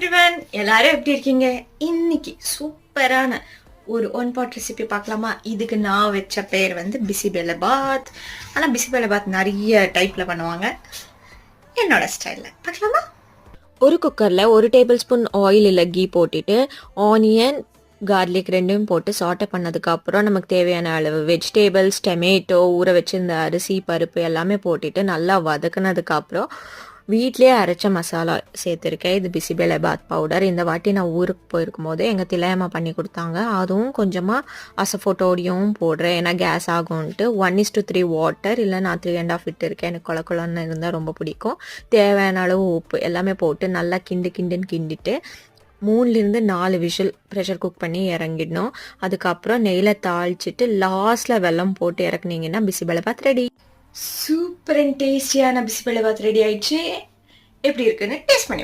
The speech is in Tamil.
எவ்ரிவன், எல்லாரும் எப்படி இருக்கீங்க? இன்னைக்கு சூப்பரான ஒரு ஒன் பாட் ரெசிபி பார்க்கலாமா? இதுக்கு நான் வச்ச பேர் வந்து பிசிபெலபாத். ஆனால் பிசிபெலபாத் நிறைய டைப்ல பண்ணுவாங்க. என்னோட ஸ்டைல்ல பார்க்கலாமா? ஒரு குக்கரில் 1 டேபிள் ஸ்பூன் ஆயில் இல்லை கீ போட்டுட்டு ஆனியன் கார்லிக் ரெண்டும் போட்டு சாட்டை பண்ணதுக்கப்புறம் நமக்கு தேவையான அளவு வெஜிடேபிள்ஸ், டொமேட்டோ, ஊற வச்சிருந்த அரிசி, பருப்பு எல்லாமே போட்டுட்டு நல்லா வதக்குனதுக்கப்புறம் வீட்லேயே அரைச்ச மசாலா சேர்த்துருக்கேன். இது பிசிபெலபாத் பவுடர். இந்த வாட்டி நான் ஊருக்கு போயிருக்கும் போது எங்கள் திலையம்மா பண்ணி கொடுத்தாங்க. அதுவும் கொஞ்சமாக அசஃபோட்டோடியும் போடுறேன், ஏன்னா கேஸ் ஆகும்ன்ட்டு. 1:3 வாட்டர், இல்லை நான் 3.5 விட்டு எனக்கு குளக்குளன்னு இருந்தால் ரொம்ப பிடிக்கும். தேவையான அளவு உப்பு எல்லாமே போட்டு நல்லா கிண்டிட்டு 3-4 விஷில் ப்ரெஷர் குக் பண்ணி இறங்கிடணும். அதுக்கப்புறம் நெய்யில் தாளிச்சிட்டு லாஸ்ட்டில் வெல்லம் போட்டு இறக்குனீங்கன்னா பிசிபெலபாத் ரெடி. சூப்பர் அண்ட் டேஸ்டியான பிசிபெலபாத் ரெடி ஆயிடுச்சு. எப்படி இருக்குன்னு டேஸ்ட் பண்ணி